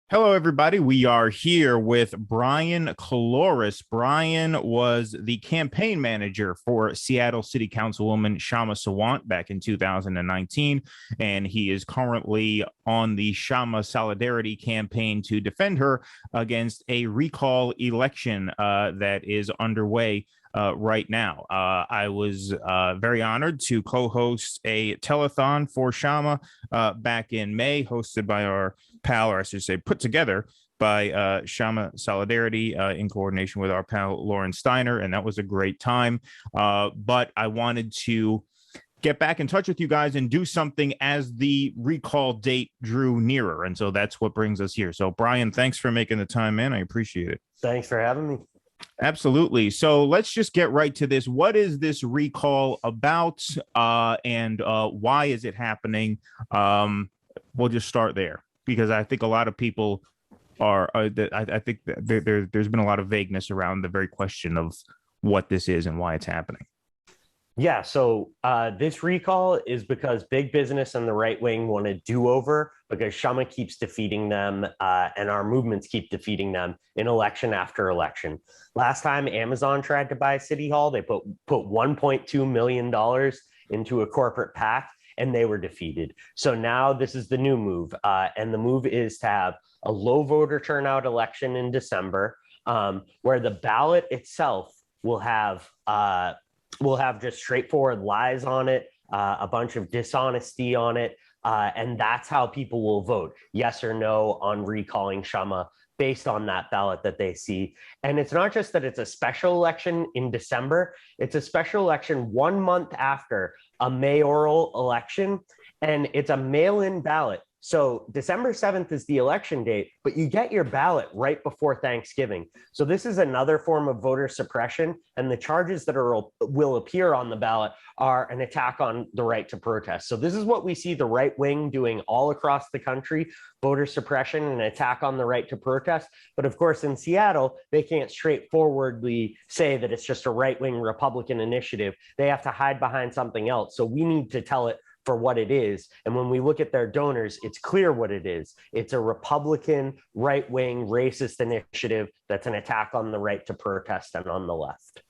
Hello, everybody. We are here with Bryan Koulouris. Bryan was the campaign manager for Seattle City Councilwoman Kshama Sawant back in 2019, and he is currently on the Kshama Solidarity campaign to defend her against a recall election that is underway right now. I was very honored to co-host a telethon for Kshama back in May, hosted by our pal, or I should say, put together by Kshama Solidarity in coordination with our pal Lauren Steiner, and that was a great time. But I wanted to get back in touch with you guys and do something as the recall date drew nearer, and so that's what brings us here. So, Bryan, thanks for making the time, man. I appreciate it. Thanks for having me. Absolutely. So let's just get right to this. What is this recall about, and why is it happening? We'll just start there because I think a lot of people are. I think there's been a lot of vagueness around the very question of what this is and why it's happening. Yeah, so this recall is because big business and the right wing want a do-over because Kshama keeps defeating them and our movements keep defeating them in election after election. Last time Amazon tried to buy City Hall, they put $1.2 million into a corporate PAC and they were defeated. So now this is the new move. And the move is to have a low voter turnout election in December where the ballot itself will have just straightforward lies on it, a bunch of dishonesty on it, and that's how people will vote, yes or no, on recalling Kshama based on that ballot that they see. And it's not just that it's a special election in December, it's a special election 1 month after a mayoral election, and it's a mail-in ballot. So December 7th is the election date, but you get your ballot right before Thanksgiving. So this is another form of voter suppression, and the charges that will appear on the ballot are an attack on the right to protest. So this is what we see the right wing doing all across the country, voter suppression and attack on the right to protest. But of course, in Seattle, they can't straightforwardly say that it's just a right-wing Republican initiative. They have to hide behind something else. So we need to tell it for what it is. And when we look at their donors, it's clear what it is. It's a Republican, right-wing, racist initiative that's an attack on the right to protest and on the left.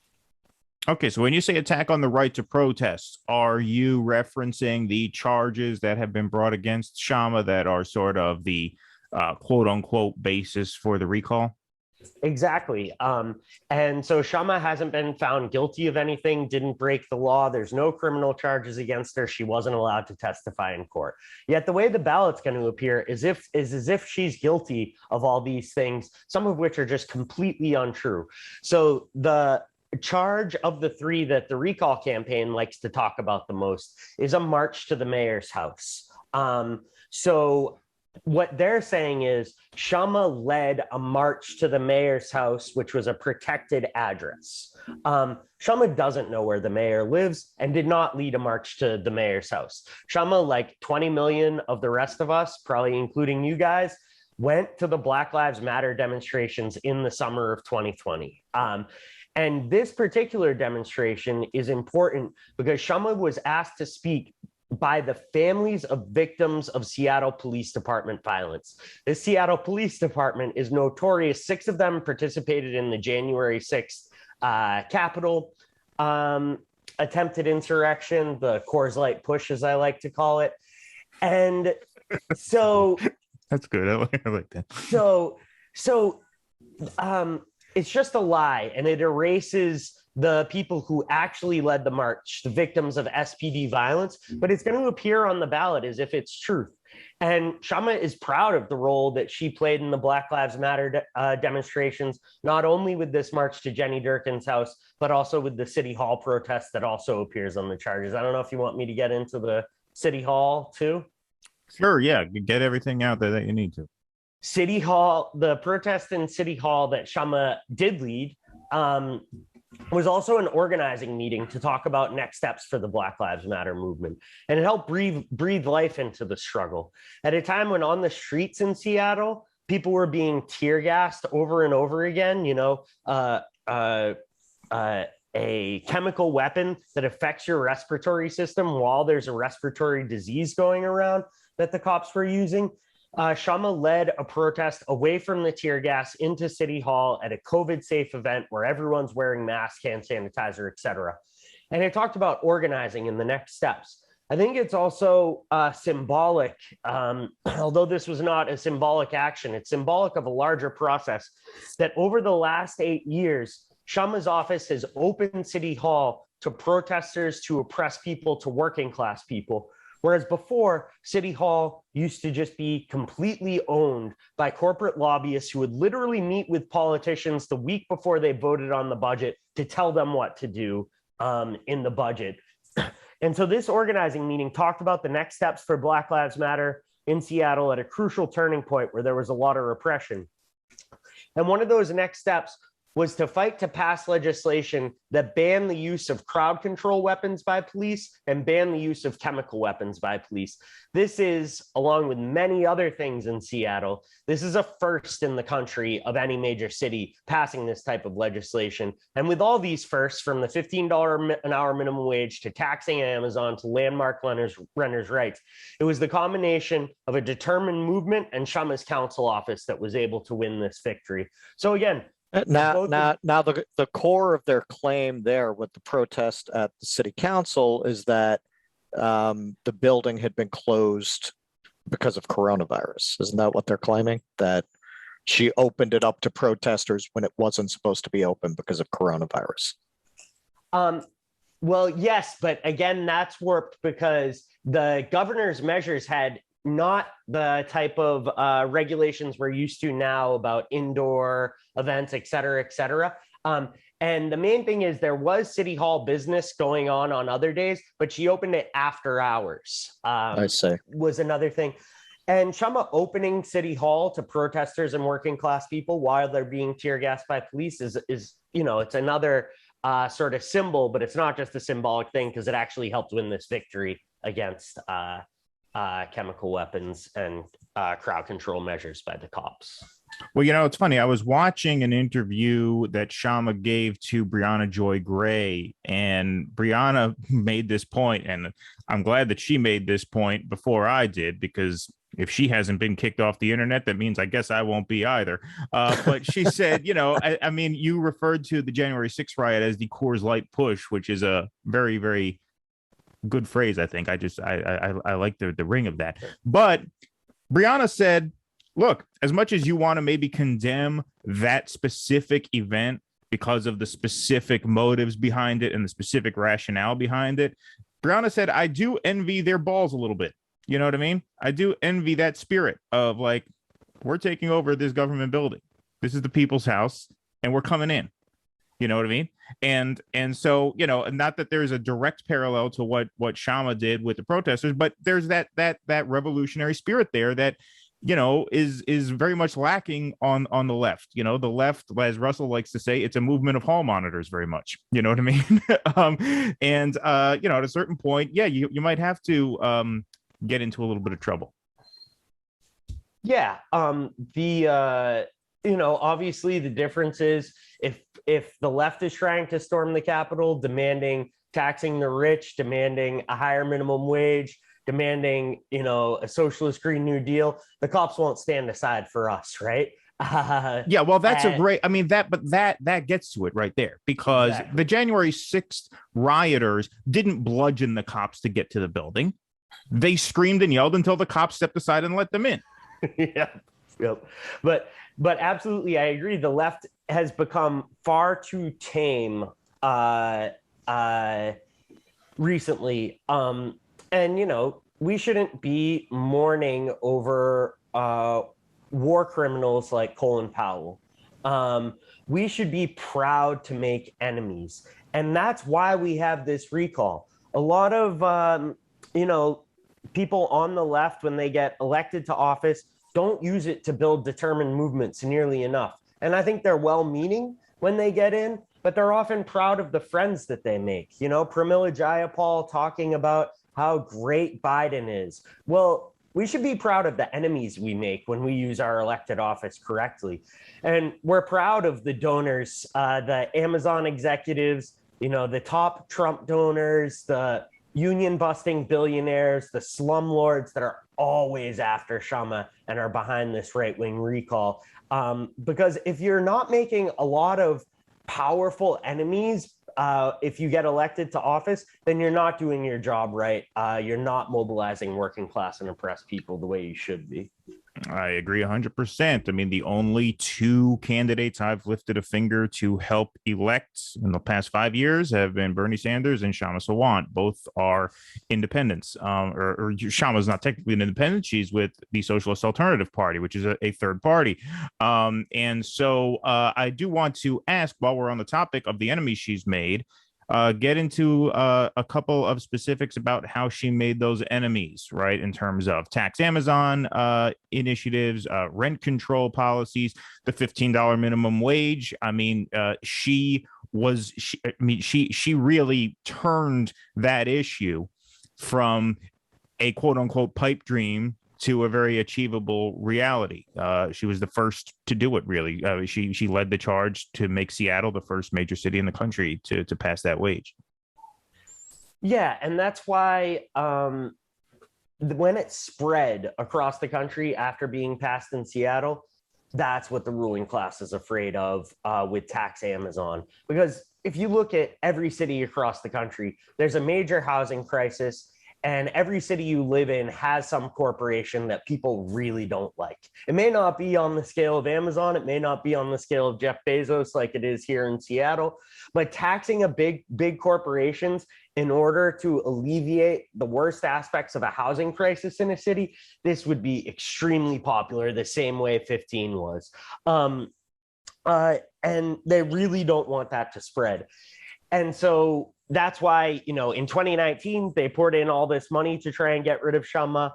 Okay, so when you say attack on the right to protest, are you referencing the charges that have been brought against Kshama that are sort of the quote unquote basis for the recall? Exactly. And so Kshama hasn't been found guilty of anything, didn't break the law. There's no criminal charges against her. She wasn't allowed to testify in court. Yet the way the ballot's going to appear is as if she's guilty of all these things, some of which are just completely untrue. So the charge of the three that the recall campaign likes to talk about the most is a march to the mayor's house. So what they're saying is Kshama led a march to the mayor's house, which was a protected address. Kshama doesn't know where the mayor lives and did not lead a march to the mayor's house. Kshama, like 20 million of the rest of us, probably including you guys, went to the Black Lives Matter demonstrations in the summer of 2020. And this particular demonstration is important because Kshama was asked to speak by the families of victims of Seattle Police Department violence. The Seattle Police Department is notorious. 6 of them participated in the January 6th Capitol attempted insurrection, the Coors Light push, as I like to call it. And so that's good. I like that. So it's just a lie, and it erases the people who actually led the march, the victims of SPD violence, but it's going to appear on the ballot as if it's truth. And Kshama is proud of the role that she played in the Black Lives Matter demonstrations, not only with this march to Jenny Durkin's house, but also with the City Hall protest that also appears on the charges. I don't know if you want me to get into the City Hall too. Sure, yeah, get everything out there that you need to. City Hall, the protest in City Hall that Kshama did lead, was also an organizing meeting to talk about next steps for the Black Lives Matter movement. And it helped breathe life into the struggle. At a time when on the streets in Seattle, people were being tear gassed over and over again, a chemical weapon that affects your respiratory system while there's a respiratory disease going around that the cops were using. Kshama led a protest away from the tear gas into City Hall at a COVID-safe event where everyone's wearing masks, hand sanitizer, etc. And it talked about organizing in the next steps. I think it's also symbolic, although this was not a symbolic action, it's symbolic of a larger process that over the last 8 years, Kshama's office has opened City Hall to protesters, to oppressed people, to working class people. Whereas before, City Hall used to just be completely owned by corporate lobbyists who would literally meet with politicians the week before they voted on the budget to tell them what to do in the budget. And so this organizing meeting talked about the next steps for Black Lives Matter in Seattle at a crucial turning point where there was a lot of repression. And one of those next steps was to fight to pass legislation that banned the use of crowd control weapons by police and ban the use of chemical weapons by police. This is, along with many other things in Seattle, this is a first in the country of any major city passing this type of legislation. And with all these firsts, from the $15 an hour minimum wage to taxing Amazon to landmark renters' rights, it was the combination of a determined movement and Kshama's council office that was able to win this victory. So again, now the core of their claim there with the protest at the city council is that the building had been closed because of coronavirus. Isn't that what they're claiming? That she opened it up to protesters when it wasn't supposed to be open because of coronavirus? Well, yes, but again, that's warped because the governor's measures had not the type of regulations we're used to now about indoor events, et cetera, et cetera. And the main thing is there was City Hall business going on other days, but she opened it after hours. I see. Was another thing. And Kshama opening City Hall to protesters and working class people while they're being tear gassed by police is you know, it's another sort of symbol, but it's not just a symbolic thing because it actually helped win this victory against chemical weapons and crowd control measures by the cops. Well, you know, it's funny. I was watching an interview that Kshama gave to Brianna Joy Gray, and Brianna made this point, and I'm glad that she made this point before I did, because if she hasn't been kicked off the internet, that means I guess I won't be either. But she said, you know, I mean, you referred to the January 6th riot as the Coors Light push, which is a very, very good phrase. I think I like the ring of that. But Brianna said, look, as much as you want to maybe condemn that specific event because of the specific motives behind it and the specific rationale behind it, Brianna said, I do envy their balls a little bit. You know what I mean? I do envy that spirit of like, we're taking over this government building. This is the people's house and we're coming in. You know what I mean? And so, you know, not that there's a direct parallel to what Kshama did with the protesters, but there's that revolutionary spirit there that, you know, is very much lacking on the left. You know, the left, as Russell likes to say, it's a movement of hall monitors very much. You know what I mean? You know, at a certain point, yeah, you might have to get into a little bit of trouble. Yeah. You know, obviously the difference is if the left is trying to storm the Capitol, demanding taxing the rich, demanding a higher minimum wage, demanding, you know, a socialist Green New Deal, the cops won't stand aside for us, right? Yeah, well, that's a great, I mean, that gets to it right there, because exactly. The January 6th rioters didn't bludgeon the cops to get to the building. They screamed and yelled until the cops stepped aside and let them in. Yep. But absolutely, I agree. The left has become far too tame recently. And, you know, we shouldn't be mourning over war criminals like Colin Powell. We should be proud to make enemies. And that's why we have this recall. A lot of, you know, people on the left, when they get elected to office, don't use it to build determined movements nearly enough. And I think they're well-meaning when they get in, but they're often proud of the friends that they make. You know, Pramila Jayapal talking about how great Biden is. Well, we should be proud of the enemies we make when we use our elected office correctly. And we're proud of the donors, the Amazon executives, you know, the top Trump donors, the union busting billionaires, the slumlords that are always after Kshama and are behind this right-wing recall. Because if you're not making a lot of powerful enemies, if you get elected to office, then you're not doing your job right. You're not mobilizing working class and oppressed people the way you should be. I agree 100%. I mean, the only two candidates I've lifted a finger to help elect in the past 5 years have been Bernie Sanders and Kshama Sawant. Both are independents. Or Kshama's not technically an independent. She's with the Socialist Alternative Party, which is a third party. And so I do want to ask, while we're on the topic of the enemies she's made, get into a couple of specifics about how she made those enemies, right? In terms of tax Amazon initiatives, rent control policies, the $15 minimum wage. I mean, she really turned that issue from a quote unquote pipe dream to a very achievable reality. She was the first to do it, really. She led the charge to make Seattle the first major city in the country to pass that wage. Yeah, and that's why when it spread across the country after being passed in Seattle, that's what the ruling class is afraid of with tax Amazon. Because if you look at every city across the country, there's a major housing crisis. And every city you live in has some corporation that people really don't like. It may not be on the scale of Amazon. It may not be on the scale of Jeff Bezos like it is here in Seattle. But taxing a big corporations in order to alleviate the worst aspects of a housing crisis in a city, this would be extremely popular, the same way 15 was. And they really don't want that to spread. And so that's why, in 2019, they poured in all this money to try and get rid of Kshama.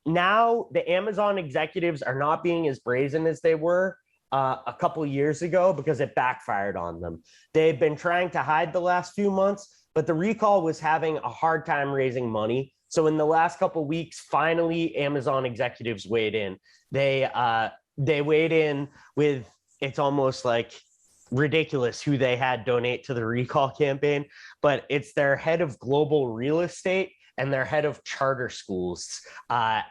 Now, the Amazon executives are not being as brazen as they were a couple of years ago because it backfired on them. They've been trying to hide the last few months, but the recall was having a hard time raising money. So in the last couple of weeks, finally, Amazon executives weighed in. They weighed in with, it's almost like ridiculous who they had donate to the recall campaign, but it's their head of global real estate and their head of charter schools,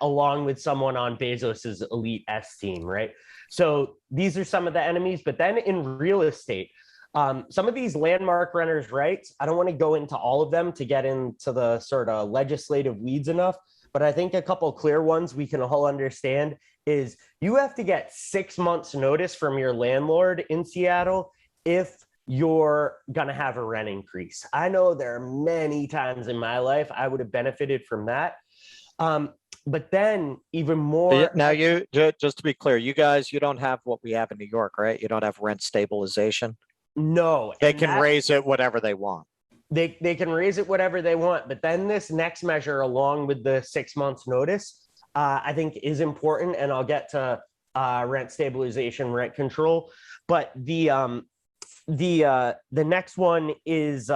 along with someone on Bezos's elite S team, right? So these are some of the enemies. But then in real estate, some of these landmark renters' rights, I don't want to go into all of them to get into the sort of legislative weeds enough, but I think a couple clear ones we can all understand is you have to get 6 months notice from your landlord in Seattle if you're going to have a rent increase. I know there are many times in my life I would have benefited from that. But then even more. Now, just to be clear, you guys, you don't have what we have in New York, right? You don't have rent stabilization. No. They can raise it whatever they want. They can raise it whatever they want. But then this next measure, along with the 6 months notice, I think is important, and I'll get to rent stabilization, rent control. But the next one is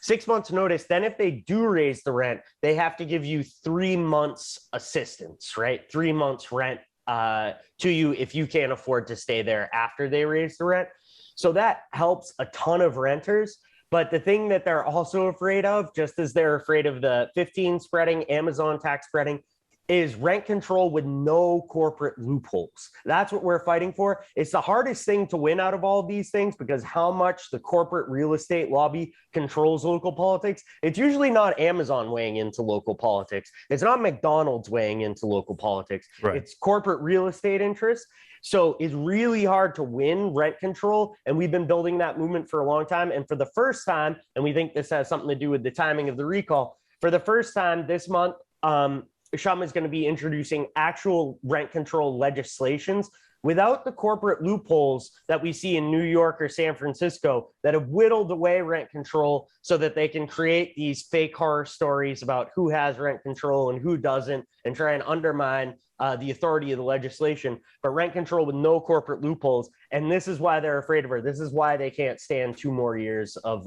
6 months notice. Then if they do raise the rent, they have to give you 3 months assistance, right? 3 months rent to you if you can't afford to stay there after they raise the rent. So that helps a ton of renters. But the thing that they're also afraid of, just as they're afraid of the 15 spreading, Amazon tax spreading, is rent control with no corporate loopholes. That's what we're fighting for. It's the hardest thing to win out of all of these things because how much the corporate real estate lobby controls local politics. It's usually not Amazon weighing into local politics. It's not McDonald's weighing into local politics. Right. It's corporate real estate interests. So it's really hard to win rent control. And we've been building that movement for a long time. And for the first time, and we think this has something to do with the timing of the recall, for the first time this month, Kshama is going to be introducing actual rent control legislations without the corporate loopholes that we see in New York or San Francisco that have whittled away rent control so that they can create these fake horror stories about who has rent control and who doesn't and try and undermine the authority of the legislation, but rent control with no corporate loopholes. And this is why they're afraid of her. This is why they can't stand 2 more years of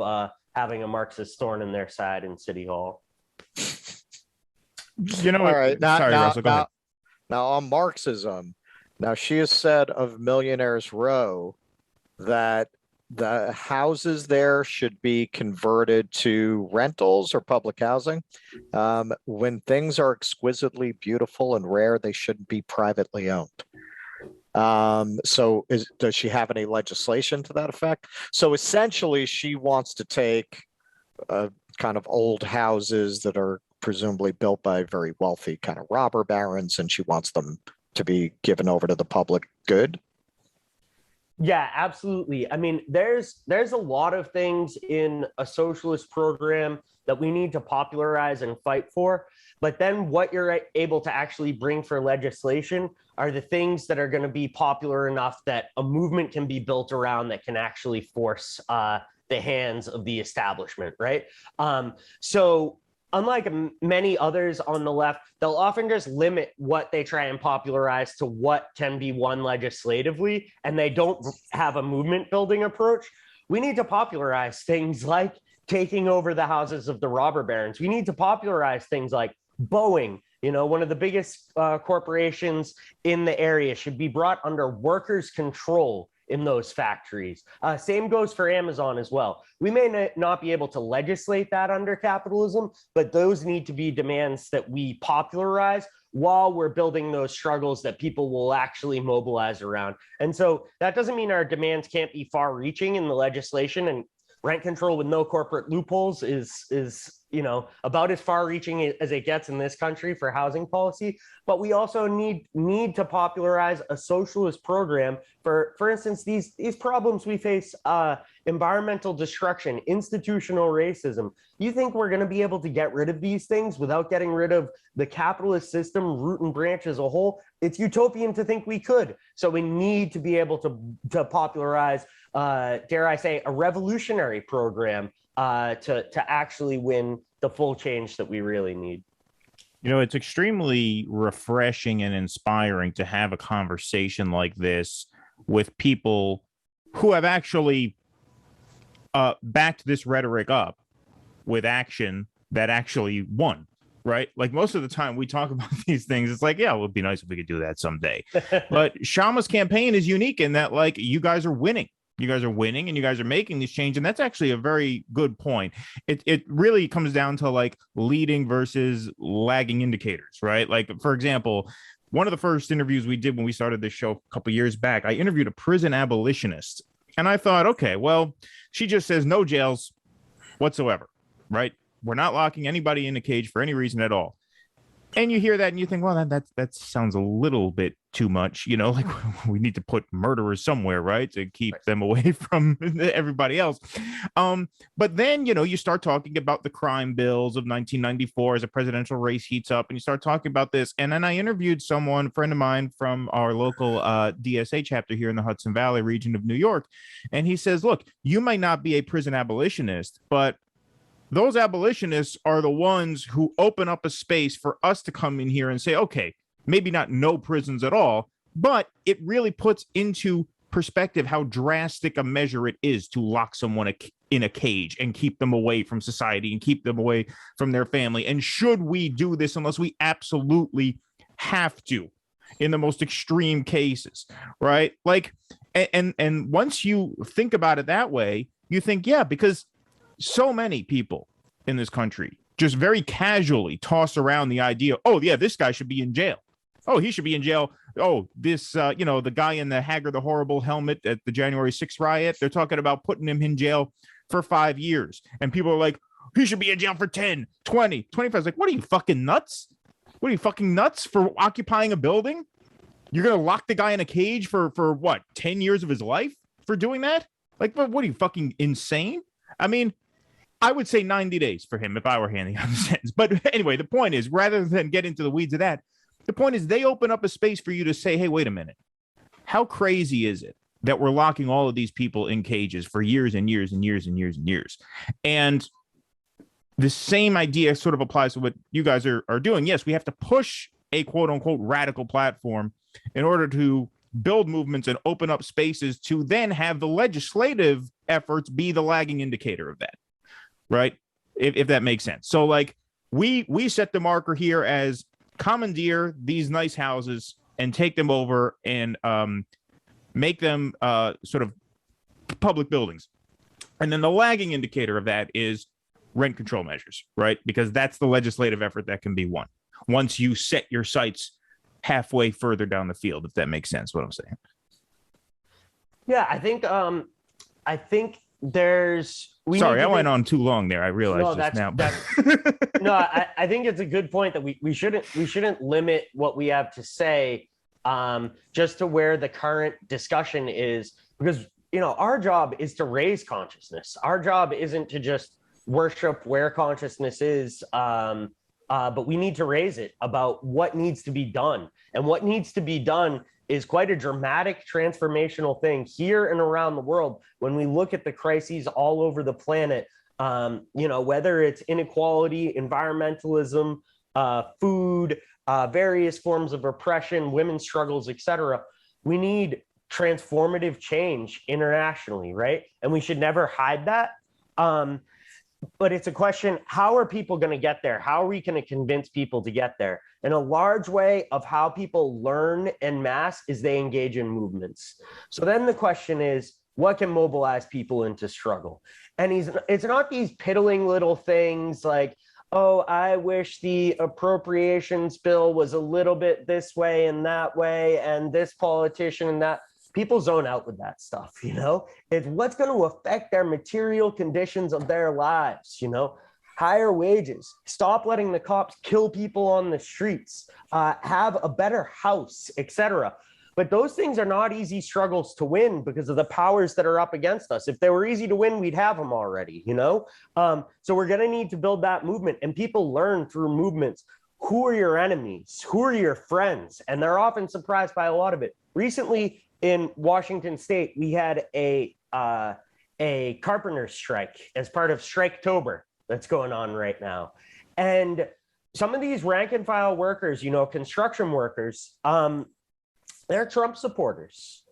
having a Marxist thorn in their side in City Hall. All right. Now, on Marxism, now she has said of Millionaires Row that the houses there should be converted to rentals or public housing. When things are exquisitely beautiful and rare, they shouldn't be privately owned. Does she have any legislation to that effect? So essentially, she wants to take kind of old houses that are presumably built by very wealthy kind of robber barons, and she wants them to be given over to the public good. Yeah, absolutely. I mean, there's a lot of things in a socialist program that we need to popularize and fight for. But then what you're able to actually bring for legislation are the things that are going to be popular enough that a movement can be built around that can actually force the hands of the establishment, right? So unlike many others on the left, they'll often just limit what they try and popularize to what can be won legislatively, and they don't have a movement building approach. We need to popularize things like taking over the houses of the robber barons. We need to popularize things like Boeing, one of the biggest corporations in the area, should be brought under workers' control in those factories. Same goes for Amazon as well. We may not be able to legislate that under capitalism, but those need to be demands that we popularize while we're building those struggles that people will actually mobilize around. And so that doesn't mean our demands can't be far-reaching in the legislation, and rent control with no corporate loopholes is about as far-reaching as it gets in this country for housing policy. But we also need to popularize a socialist program for instance, these problems we face, environmental destruction, institutional racism. You think we're going to be able to get rid of these things without getting rid of the capitalist system, root and branch as a whole? It's utopian to think we could. So we need to be able to popularize, dare I say, a revolutionary program to actually win the full change that we really need. It's extremely refreshing and inspiring to have a conversation like this with people who have actually backed this rhetoric up with action that actually won, right? Like most of the time we talk about these things, it's like, yeah, it would be nice if we could do that someday. But Kshama's campaign is unique in that, like, you guys are winning. You guys are winning and you guys are making this change. And that's actually a very good point. It really comes down to like leading versus lagging indicators, right? Like, for example, one of the first interviews we did when we started this show a couple years back, I interviewed a prison abolitionist. And I thought, okay, well, she just says no jails whatsoever, right? We're not locking anybody in a cage for any reason at all. And you hear that and you think, well, that sounds a little bit too much, like we need to put murderers somewhere, right, to keep them away from everybody else. But then, you start talking about the crime bills of 1994 as a presidential race heats up, and you start talking about this. And then I interviewed a friend of mine from our local DSA chapter here in the Hudson Valley region of New York. And he says, look, you might not be a prison abolitionist, but those abolitionists are the ones who open up a space for us to come in here and say, okay, maybe not no prisons at all, but it really puts into perspective how drastic a measure it is to lock someone in a cage and keep them away from society and keep them away from their family. And should we do this unless we absolutely have to in the most extreme cases, right? Like, and once you think about it that way, you think, yeah, because so many people in this country just very casually toss around the idea, oh, yeah, this guy should be in jail. Oh, he should be in jail. Oh, this, the guy in the Haggard the Horrible helmet at the January 6th riot, they're talking about putting him in jail for 5 years. And people are like, he should be in jail for 10, 20, 25. It's like, what are you, fucking nuts? What are you, fucking nuts for occupying a building? You're going to lock the guy in a cage for what, 10 years of his life for doing that? Like, what are you, fucking insane? I mean, I would say 90 days for him if I were handing out the sentence. But anyway, the point is, rather than get into the weeds of that, the point is they open up a space for you to say, hey, wait a minute. How crazy is it that we're locking all of these people in cages for years and years and years and years and years? And the same idea sort of applies to what you guys are doing. Yes, we have to push a quote unquote radical platform in order to build movements and open up spaces to then have the legislative efforts be the lagging indicator of that. Right. If that makes sense. So like we set the marker here as commandeer these nice houses and take them over and make them sort of public buildings. And then the lagging indicator of that is rent control measures, right? Because that's the legislative effort that can be won once you set your sights halfway further down the field, if that makes sense, what I'm saying. Yeah, I think Sorry, I went on too long there. I realized now. No, I think it's a good point that we shouldn't limit what we have to say just to where the current discussion is, because our job is to raise consciousness. Our job isn't to just worship where consciousness is, but we need to raise it about what needs to be done. And what needs to be done is quite a dramatic transformational thing here and around the world. When we look at the crises all over the planet, whether it's inequality, environmentalism, food, various forms of oppression, women's struggles, etc., we need transformative change internationally, right? And we should never hide that. But it's a question, how are people going to get there? How are we going to convince people to get there? And a large way of how people learn en masse is they engage in movements. So then the question is, what can mobilize people into struggle? And it's not these piddling little things like, oh, I wish the appropriations bill was a little bit this way and that way, and this politician and that. People zone out with that stuff, It's what's going to affect their material conditions of their lives, higher wages, stop letting the cops kill people on the streets, have a better house, etc. But those things are not easy struggles to win because of the powers that are up against us. If they were easy to win, we'd have them already, So we're going to need to build that movement, and people learn through movements. Who are your enemies? Who are your friends? And they're often surprised by a lot of it. Recently, in Washington State, we had a carpenter strike as part of Striketober that's going on right now. And some of these rank and file workers, construction workers, they're Trump supporters.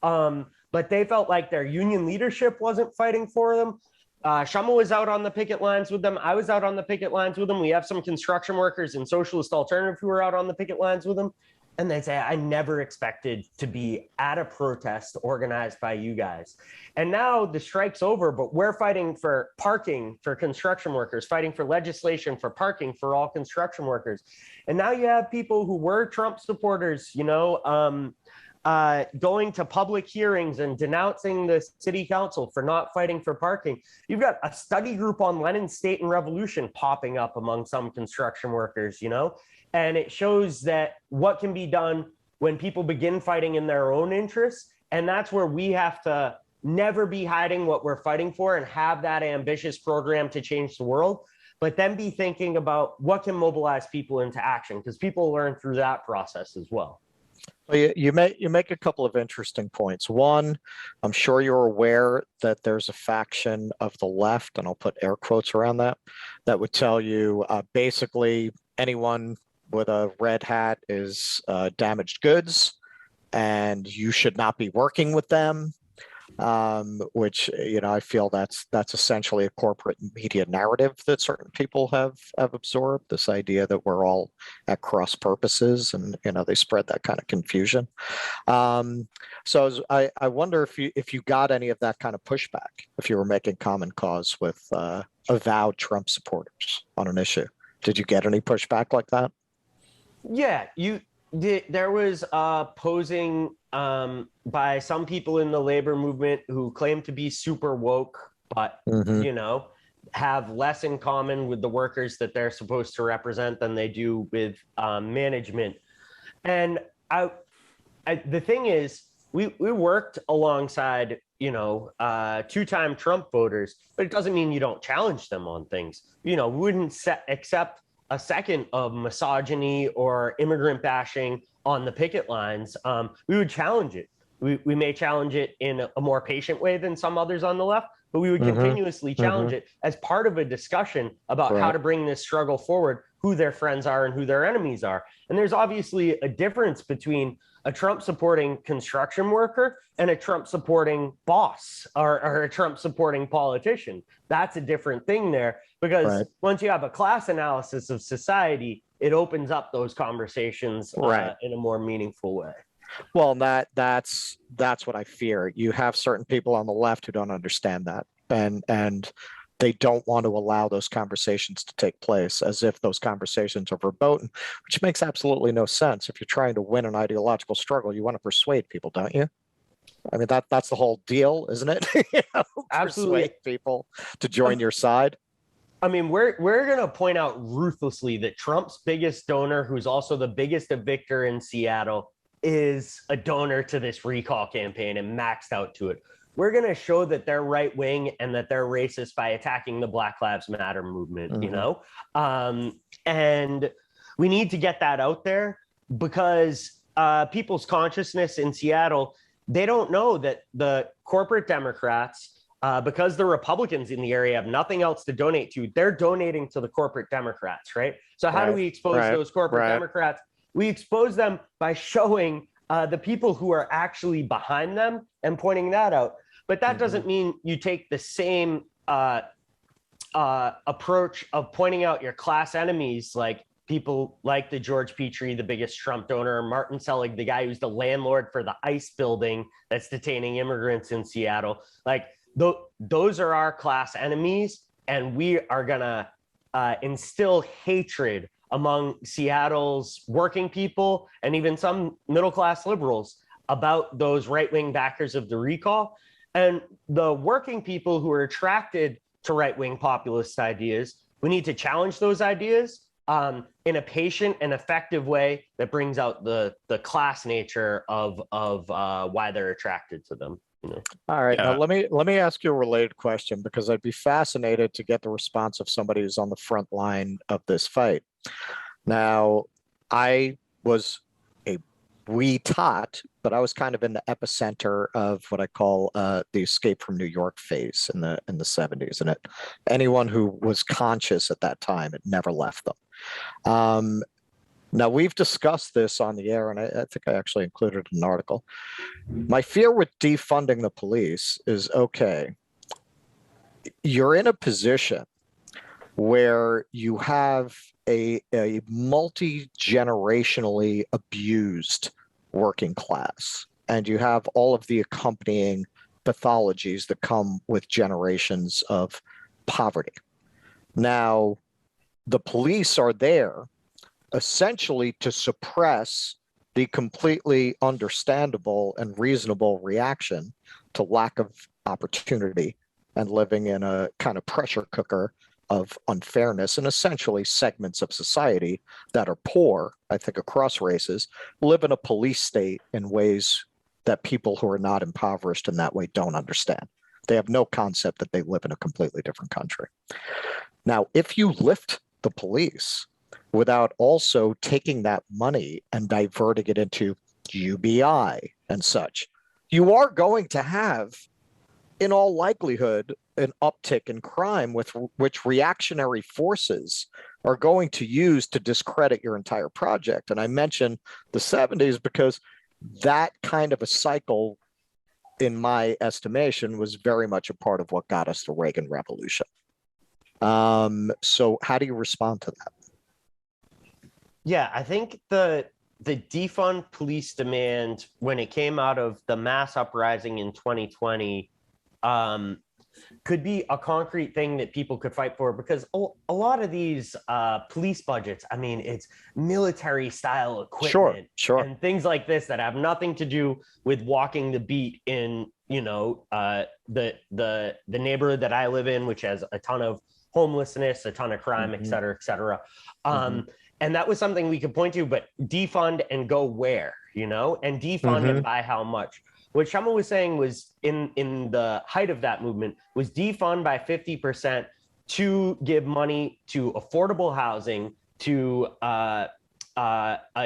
But they felt like their union leadership wasn't fighting for them. Kshama was out on the picket lines with them. I was out on the picket lines with them. We have some construction workers in Socialist Alternative who are out on the picket lines with them. And they say, I never expected to be at a protest organized by you guys. And now the strike's over, but we're fighting for parking for construction workers, fighting for legislation for parking for all construction workers. And now you have people who were Trump supporters, going to public hearings and denouncing the city council for not fighting for parking. You've got a study group on Lenin's State and Revolution popping up among some construction workers, And it shows that what can be done when people begin fighting in their own interests. And that's where we have to never be hiding what we're fighting for and have that ambitious program to change the world, but then be thinking about what can mobilize people into action, because people learn through that process as well. Well, you make a couple of interesting points. One, I'm sure you're aware that there's a faction of the left, and I'll put air quotes around that would tell you basically anyone with a red hat is damaged goods, and you should not be working with them. Which I feel that's essentially a corporate media narrative that certain people have absorbed. This idea that we're all at cross purposes, and they spread that kind of confusion. So I wonder if you got any of that kind of pushback if you were making common cause with avowed Trump supporters on an issue. Did you get any pushback like that? Yeah, there was posing by some people in the labor movement who claim to be super woke, but have less in common with the workers that they're supposed to represent than they do with management. And the thing is, we worked alongside two-time Trump voters, but it doesn't mean you don't challenge them on things. We wouldn't accept a second of misogyny or immigrant bashing on the picket lines. We would challenge it. We may challenge it in a more patient way than some others on the left, but we would continuously challenge it as part of a discussion about how to bring this struggle forward, who their friends are and who their enemies are. And there's obviously a difference between a Trump supporting construction worker and a Trump supporting boss or a Trump supporting politician. That's a different thing there, because once you have a class analysis of society, it opens up those conversations in a more meaningful way. Well, that's what I fear. You have certain people on the left who don't understand that, and they don't want to allow those conversations to take place, as if those conversations are verboten, which makes absolutely no sense. If you're trying to win an ideological struggle, you want to persuade people, don't you? I mean, that's the whole deal, isn't it? Absolutely. Persuade people to join your side. I mean, we're going to point out ruthlessly that Trump's biggest donor, who's also the biggest evictor in Seattle, is a donor to this recall campaign and maxed out to it. We're going to show that they're right wing and that they're racist by attacking the Black Lives Matter movement, you know? And we need to get that out there because people's consciousness in Seattle, they don't know that the corporate Democrats, because the Republicans in the area have nothing else to donate to, they're donating to the corporate Democrats, right? So how do we expose those corporate Democrats? We expose them by showing the people who are actually behind them and pointing that out. But that doesn't mean you take the same approach of pointing out your class enemies, like people like the George Petrie, the biggest Trump donor, Martin Selig, the guy who's the landlord for the ICE building that's detaining immigrants in Seattle. Like those are our class enemies, and we are gonna instill hatred among Seattle's working people and even some middle-class liberals about those right-wing backers of the recall. And the working people who are attracted to right-wing populist ideas, we need to challenge those ideas in a patient and effective way that brings out the class nature of why they're attracted to them. You know? All right. Now let me ask you a related question, because I'd be fascinated to get the response of somebody who's on the front line of this fight. Now, I was a wee tot, but I was kind of in the epicenter of what I call the escape from New York phase in the 70s. And anyone who was conscious at that time, it never left them. Now, we've discussed this on the air, and I think I actually included an article. My fear with defunding the police is, okay, you're in a position where you have a multi-generationally abused working class, and you have all of the accompanying pathologies that come with generations of poverty. Now, the police are there essentially to suppress the completely understandable and reasonable reaction to lack of opportunity and living in a kind of pressure cooker of unfairness, and essentially segments of society that are poor, I think across races, live in a police state in ways that people who are not impoverished in that way don't understand. They have no concept that they live in a completely different country. Now, if you lift the police without also taking that money and diverting it into UBI and such, you are going to have, in all likelihood, an uptick in crime with which reactionary forces are going to use to discredit your entire project. And I mentioned the 70s because that kind of a cycle, in my estimation, was very much a part of what got us the Reagan Revolution. So how do you respond to that? Yeah, I think the defund police demand, when it came out of the mass uprising in 2020, could be a concrete thing that people could fight for, because a lot of these police budgets, I mean, it's military style equipment and things like this that have nothing to do with walking the beat in, you know, the neighborhood that I live in, which has a ton of homelessness, a ton of crime, et cetera, et cetera. And that was something we could point to, but defund and go where, you know, and defund and by how much. What Kshama was saying was in the height of that movement was defund by 50% to give money to affordable housing, to a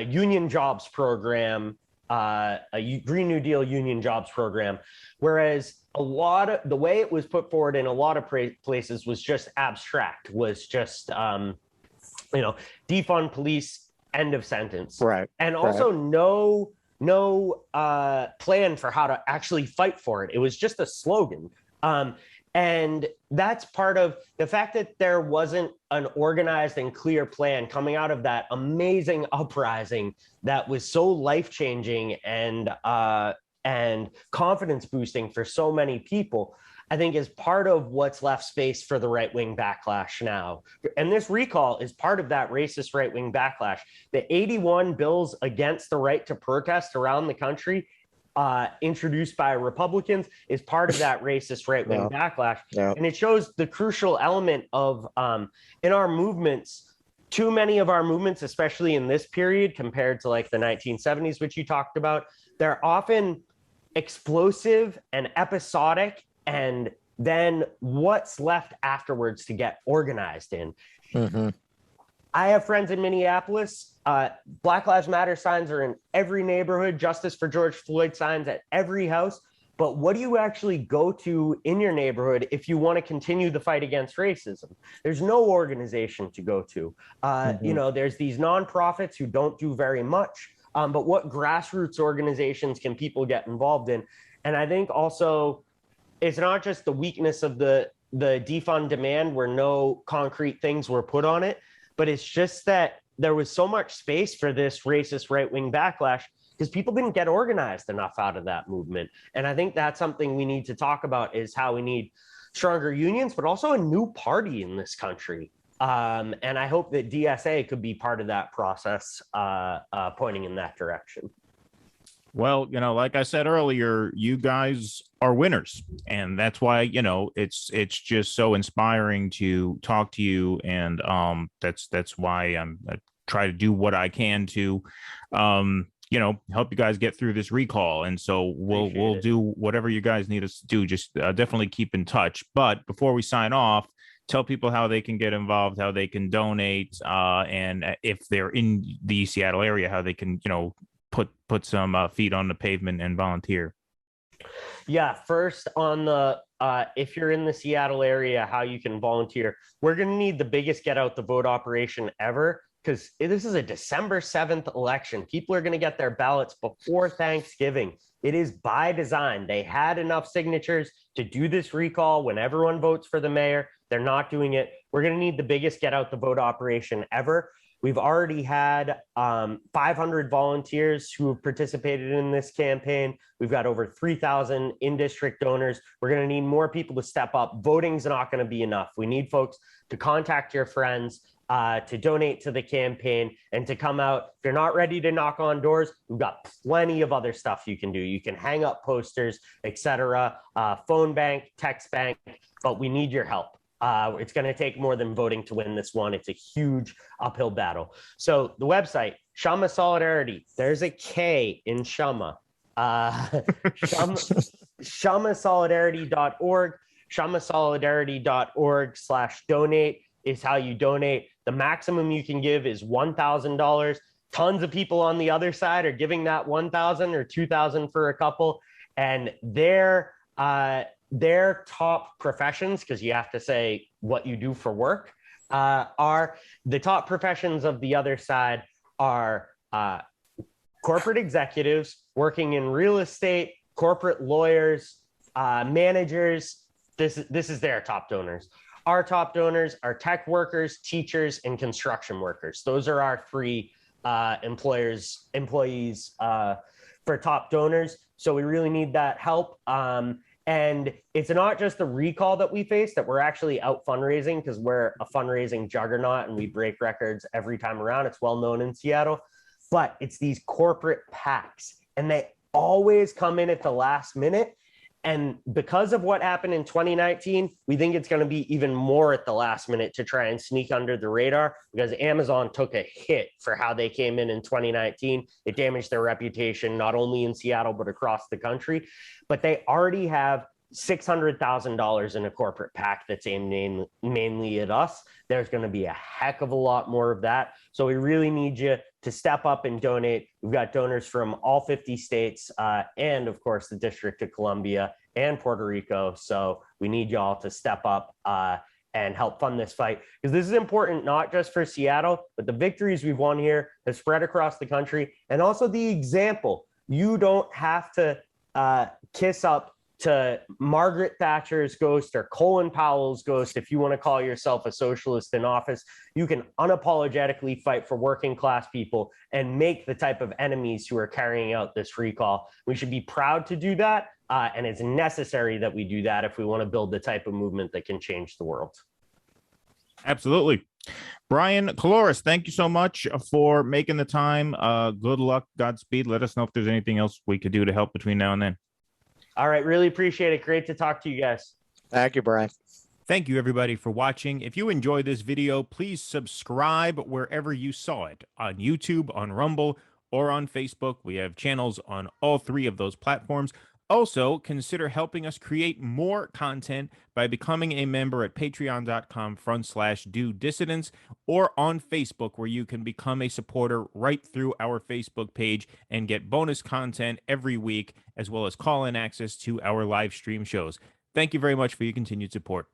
union jobs program, a Green New Deal union jobs program. Whereas a lot of the way it was put forward in a lot of places was just abstract, was just, you know, defund police, end of sentence. Right. And also no plan for how to actually fight for it. It was just a slogan. And And that's part of the fact that there wasn't an organized and clear plan coming out of that amazing uprising that was so life-changing and confidence boosting for so many people, I think is part of what's left space for the right-wing backlash now. And this recall is part of that racist right-wing backlash. The 81 bills against the right to protest around the country introduced by Republicans is part of that racist right-wing backlash. And it shows the crucial element of in our movements, too many of our movements, especially in this period compared to like the 1970s, which you talked about, they're often explosive and episodic, and then what's left afterwards to get organized in. I have friends in Minneapolis. Black Lives Matter signs are in every neighborhood, Justice for George Floyd signs at every house. But what do you actually go to in your neighborhood if you want to continue the fight against racism? There's no organization to go to. You know, there's these nonprofits who don't do very much. But what grassroots organizations can people get involved in? And I think also it's not just the weakness of the defund demand where no concrete things were put on it, but it's just that there was so much space for this racist right-wing backlash because people didn't get organized enough out of that movement. And I think that's something we need to talk about, is how we need stronger unions, but also a new party in this country. And I hope that DSA could be part of that process, pointing in that direction. Well, you know, like I said earlier, you guys are winners, and that's why, you know, it's just so inspiring to talk to you, and that's why I try to do what I can to you know, help you guys get through this recall. And so we'll do whatever you guys need us to do. Just definitely keep in touch. But before we sign off, tell people how they can get involved, how they can donate, and if they're in the Seattle area, how they can, you know, put some feet on the pavement and volunteer. Yeah, first on the if you're in the Seattle area, how you can volunteer. We're going to need the biggest get out the vote operation ever, because this is a December 7th election. People are going to get their ballots before Thanksgiving. It is by design. They had enough signatures to do this recall when everyone votes for the mayor. They're not doing it. We're going to need the biggest get out the vote operation ever. We've already had 500 volunteers who have participated in this campaign. We've got over 3,000 in-district donors. We're going to need more people to step up. Voting's not going to be enough. We need folks to contact your friends, to donate to the campaign, and to come out. If you're not ready to knock on doors, we've got plenty of other stuff you can do. You can hang up posters, etc., phone bank, text bank, but we need your help. It's going to take more than voting to win this one. It's a huge uphill battle. So the website, Kshama Solidarity, there's a K in Kshama. KshamaSolidarity.org. KshamaSolidarity.org/donate is how you donate. The maximum you can give is $1,000. Tons of people on the other side are giving that $1,000 or $2,000 for a couple. And their top professions, because you have to say what you do for work, are the top professions of the other side are corporate executives working in real estate, corporate lawyers, managers. This is their top donors. Our top donors are tech workers, teachers, and construction workers. Those are our three employees for top donors. So we really need that help. And it's not just the recall that we face, that we're actually out fundraising, because we're a fundraising juggernaut and we break records every time around. It's well known in Seattle, but it's these corporate PACs, and they always come in at the last minute. And because of what happened in 2019, we think it's going to be even more at the last minute to try and sneak under the radar, because Amazon took a hit for how they came in 2019. It damaged their reputation, not only in Seattle, but across the country. But they already have $600,000 in a corporate PAC that's aimed mainly at us. There's going to be a heck of a lot more of that. So we really need you to step up and donate. We've got donors from all 50 states and, of course, the District of Columbia and Puerto Rico. So we need y'all to step up and help fund this fight, because this is important not just for Seattle, but the victories we've won here have spread across the country. And also the example. You don't have to kiss up to Margaret Thatcher's ghost or Colin Powell's ghost, if you want to call yourself a socialist in office, you can unapologetically fight for working class people and make the type of enemies who are carrying out this recall. We should be proud to do that. And it's necessary that we do that if we want to build the type of movement that can change the world. Absolutely. Bryan Koulouris, thank you so much for making the time. Good luck. Godspeed. Let us know if there's anything else we could do to help between now and then. All right. Really appreciate it. Great to talk to you guys. Thank you, Bryan. Thank you, everybody, for watching. If you enjoyed this video, please subscribe wherever you saw it, on YouTube, on Rumble, or on Facebook. We have channels on all three of those platforms. Also, consider helping us create more content by becoming a member at patreon.com/do-dissidents or on Facebook, where you can become a supporter right through our Facebook page and get bonus content every week, as well as call-in access to our live stream shows. Thank you very much for your continued support.